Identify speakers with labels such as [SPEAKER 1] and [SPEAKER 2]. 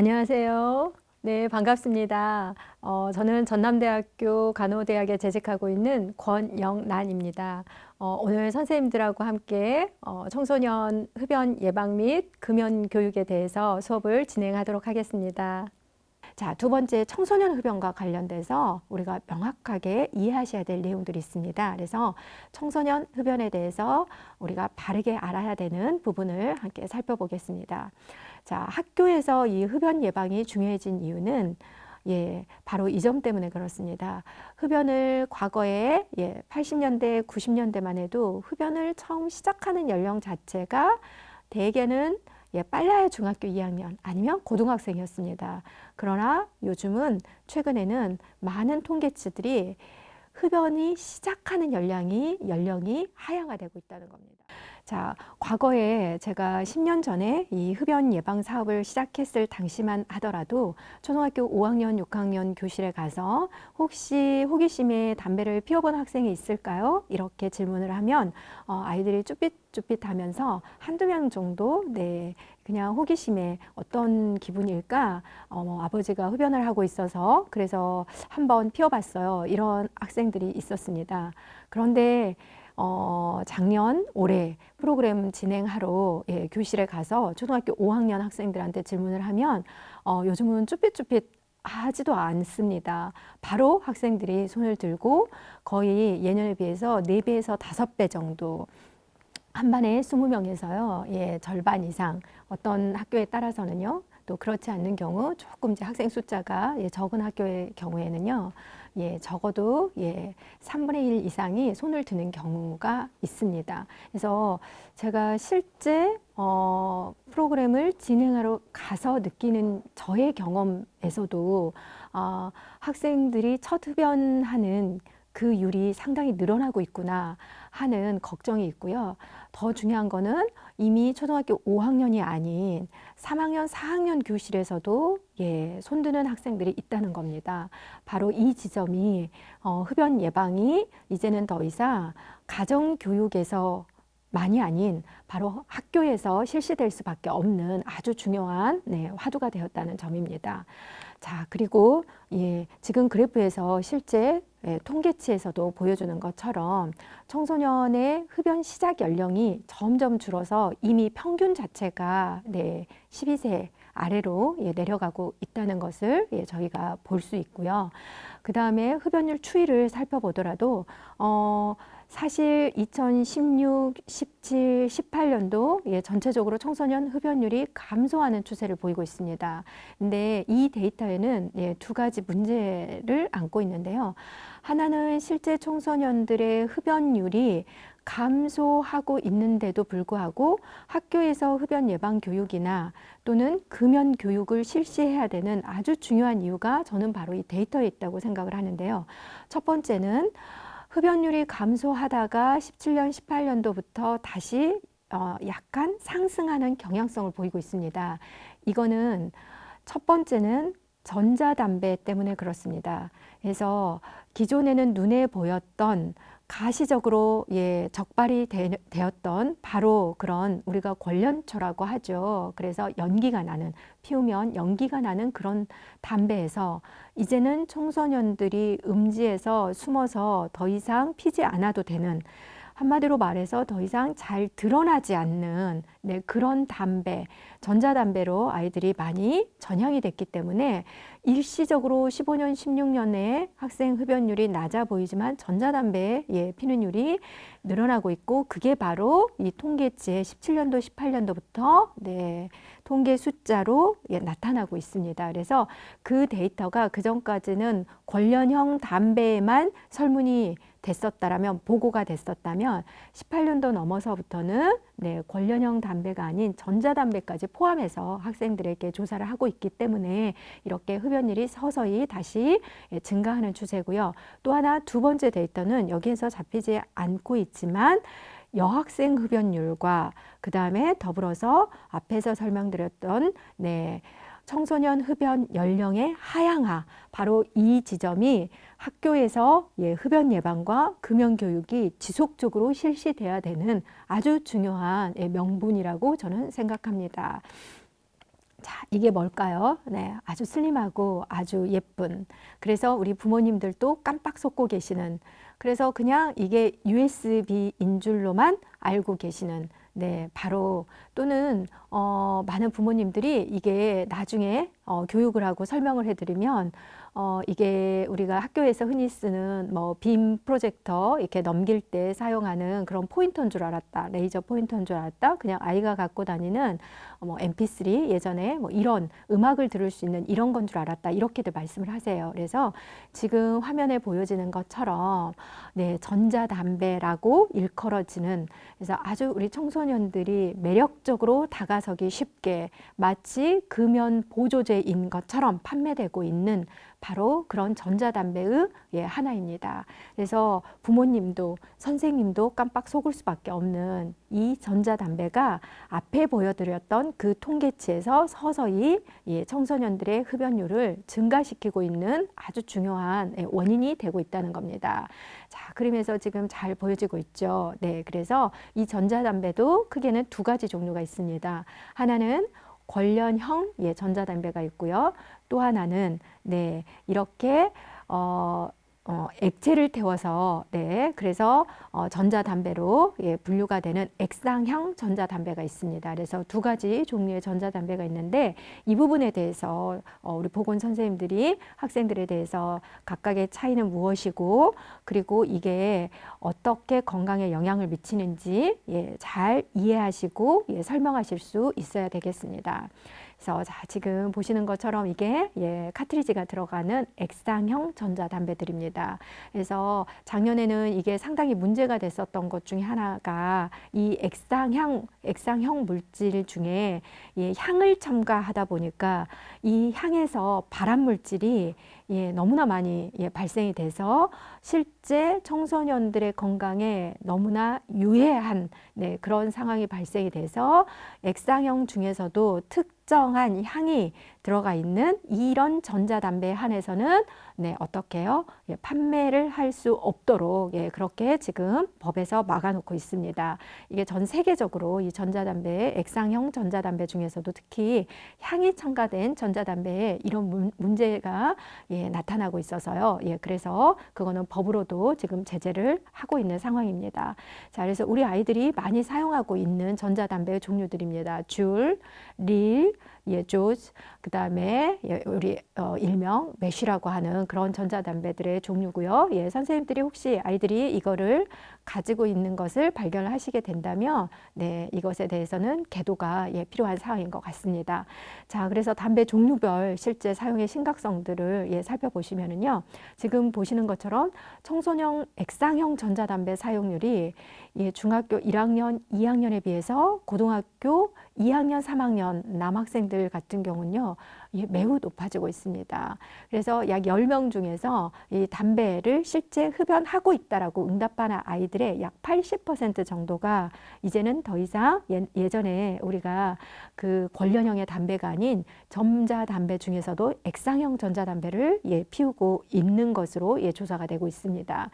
[SPEAKER 1] 안녕하세요. 네, 반갑습니다. 저는 전남대학교 간호대학에 재직하고 있는 권영란입니다. 오늘 선생님들하고 함께 청소년 흡연 예방 및 금연 교육에 대해서 수업을 진행하도록 하겠습니다. 자, 두 번째 청소년 흡연과 관련돼서 우리가 명확하게 이해하셔야 될 내용들이 있습니다. 그래서 청소년 흡연에 대해서 우리가 바르게 알아야 되는 부분을 함께 살펴보겠습니다. 자, 학교에서 이 흡연 예방이 중요해진 이유는 바로 이 점 때문에 그렇습니다. 흡연을 과거에 80년대, 90년대만 해도 흡연을 처음 시작하는 연령 자체가 대개는 빨라야 중학교 2학년 아니면 고등학생이었습니다. 그러나 요즘은 최근에는 많은 통계치들이 흡연이 시작하는 연령이 하향화되고 있다는 겁니다. 자, 과거에 제가 10년 전에 이 흡연 예방 사업을 시작했을 당시만 하더라도 초등학교 5학년, 6학년 교실에 가서 혹시 호기심에 담배를 피워본 학생이 있을까요? 이렇게 질문을 하면 아이들이 쭈삣쭈삣 하면서 한두 명 정도 그냥 호기심에 어떤 기분일까? 아버지가 흡연을 하고 있어서 그래서 한번 피워봤어요. 이런 학생들이 있었습니다. 그런데 작년, 올해 프로그램 진행하러 교실에 가서 초등학교 5학년 학생들한테 질문을 하면 요즘은 쭈삣쭈삣 하지도 않습니다. 바로 학생들이 손을 들고 거의 예년에 비해서 4배에서 5배 정도 한 반에 20명에서요, 절반 이상 어떤 학교에 따라서는요, 또 그렇지 않는 경우 조금 이제 학생 숫자가 적은 학교의 경우에는요, 적어도 3분의 1 이상이 손을 드는 경우가 있습니다. 그래서 제가 실제 프로그램을 진행하러 가서 느끼는 저의 경험에서도 학생들이 첫 흡연하는 그 율이 상당히 늘어나고 있구나 하는 걱정이 있고요. 더 중요한 거는 이미 초등학교 5학년이 아닌 3학년, 4학년 교실에서도 손드는 학생들이 있다는 겁니다. 바로 이 지점이 흡연 예방이 이제는 더 이상 가정교육에서 많이 아닌 바로 학교에서 실시될 수밖에 없는 아주 중요한 화두가 되었다는 점입니다. 자, 그리고 지금 그래프에서 실제 통계치에서도 보여주는 것처럼 청소년의 흡연 시작 연령이 점점 줄어서 이미 평균 자체가 12세 아래로 내려가고 있다는 것을 저희가 볼 수 있고요. 그 다음에 흡연율 추이를 살펴보더라도 사실 2016, 17, 18년도 전체적으로 청소년 흡연율이 감소하는 추세를 보이고 있습니다. 근데 이 데이터에는 두 가지 문제를 안고 있는데요. 하나는 실제 청소년들의 흡연율이 감소하고 있는데도 불구하고 학교에서 흡연 예방 교육이나 또는 금연 교육을 실시해야 되는 아주 중요한 이유가 저는 바로 이 데이터에 있다고 생각을 하는데요. 첫 번째는 흡연율이 감소하다가 17년, 18년도부터 다시 약간 상승하는 경향성을 보이고 있습니다. 이거는 첫 번째는 전자담배 때문에 그렇습니다. 그래서 기존에는 눈에 보였던 가시적으로 적발이 되었던 바로 그런 우리가 관련초라고 하죠. 그래서 연기가 나는, 피우면 연기가 나는 그런 담배에서 이제는 청소년들이 음지에서 숨어서 더 이상 피지 않아도 되는, 한마디로 말해서 더 이상 잘 드러나지 않는 그런 담배, 전자담배로 아이들이 많이 전향이 됐기 때문에 일시적으로 15년, 16년에 학생 흡연율이 낮아 보이지만 전자담배의 피는율이 늘어나고 있고, 그게 바로 이 통계치의 17년도, 18년도부터 통계 숫자로 나타나고 있습니다. 그래서 그 데이터가 그전까지는 관련형 담배에만 설문이 됐었다라면, 보고가 됐었다면 18년도 넘어서부터는 관련형 담배가 아닌 전자담배까지 포함해서 학생들에게 조사를 하고 있기 때문에 이렇게 흡연율이 서서히 다시 증가하는 추세고요. 또 하나, 두 번째 데이터는 여기에서 잡히지 않고 있지만 여학생 흡연율과 그 다음에 더불어서 앞에서 설명드렸던 청소년 흡연 연령의 하향화, 바로 이 지점이 학교에서 흡연 예방과 금연 교육이 지속적으로 실시돼야 되는 아주 중요한 명분이라고 저는 생각합니다. 자, 이게 뭘까요? 네, 아주 슬림하고 아주 예쁜. 그래서 우리 부모님들도 깜빡 속고 계시는. 그래서 그냥 이게 USB인 줄로만 알고 계시는. 네, 바로 또는 많은 부모님들이 이게 나중에 교육을 하고 설명을 해드리면 이게 우리가 학교에서 흔히 쓰는 뭐 빔 프로젝터 이렇게 넘길 때 사용하는 그런 포인터인 줄 알았다. 레이저 포인터인 줄 알았다. 그냥 아이가 갖고 다니는 뭐 MP3 예전에 뭐 이런 음악을 들을 수 있는 이런 건 줄 알았다. 이렇게들 말씀을 하세요. 그래서 지금 화면에 보여지는 것처럼 네, 전자담배라고 일컬어지는 그래서 아주 우리 청소년들이 매력적으로 다가서기 쉽게 마치 금연 보조제인 것처럼 판매되고 있는 바로 그런 전자담배의 하나입니다. 그래서 부모님도 선생님도 깜빡 속을 수밖에 없는 이 전자담배가 앞에 보여드렸던 그 통계치에서 서서히 청소년들의 흡연율을 증가시키고 있는 아주 중요한 원인이 되고 있다는 겁니다. 자, 그러면서 지금 잘 보여지고 있죠. 네, 그래서 이 전자담배도 크게는 두 가지 종류가 있습니다. 하나는 관련형 전자담배가 있고요. 또 하나는 네, 이렇게 액체를 태워서 네, 그래서 전자담배로 분류가 되는 액상형 전자담배가 있습니다. 그래서 두 가지 종류의 전자담배가 있는데 이 부분에 대해서 우리 보건 선생님들이 학생들에 대해서 각각의 차이는 무엇이고 그리고 이게 어떻게 건강에 영향을 미치는지 잘 이해하시고 설명하실 수 있어야 되겠습니다. 그래서 자, 지금 보시는 것처럼 이게 카트리지가 들어가는 액상형 전자담배들입니다. 그래서 작년에는 이게 상당히 문제가 됐었던 것 중에 하나가 이 액상형 물질 중에 향을 첨가하다 보니까 이 향에서 발암 물질이 너무나 많이 발생이 돼서 실제 청소년들의 건강에 너무나 유해한 그런 상황이 발생이 돼서 액상형 중에서도 특정한 향이 들어가 있는 이런 전자담배에 한해서는 어떻게 해요? 판매를 할 수 없도록 그렇게 지금 법에서 막아놓고 있습니다. 이게 전 세계적으로 이 전자담배, 액상형 전자담배 중에서도 특히 향이 첨가된 전자담배에 이런 문제가 나타나고 있어서요. 그래서 그거는 법으로도 지금 제재를 하고 있는 상황입니다. 자, 그래서 우리 아이들이 많이 사용하고 있는 전자담배의 종류들입니다. 줄, 릴, 조즈, 그 다음에 우리 일명 메쉬라고 하는 그런 전자담배들의 종류고요. 선생님들이 혹시 아이들이 이거를 가지고 있는 것을 발견하시게 된다면 이것에 대해서는 계도가 필요한 사항인 것 같습니다. 자, 그래서 담배 종류별 실제 사용의 심각성들을 살펴보시면은요. 지금 보시는 것처럼 청소년 액상형 전자담배 사용률이 중학교 1학년, 2학년에 비해서 고등학교 2학년, 3학년 남학생들 같은 경우는요. 매우 높아지고 있습니다. 그래서 약 10명 중에서 이 담배를 실제 흡연하고 있다라고 응답하는 아이들의 약 80% 정도가 이제는 더 이상 예전에 우리가 그 관련형의 담배가 아닌 전자담배 중에서도 액상형 전자담배를 피우고 있는 것으로 조사가 되고 있습니다.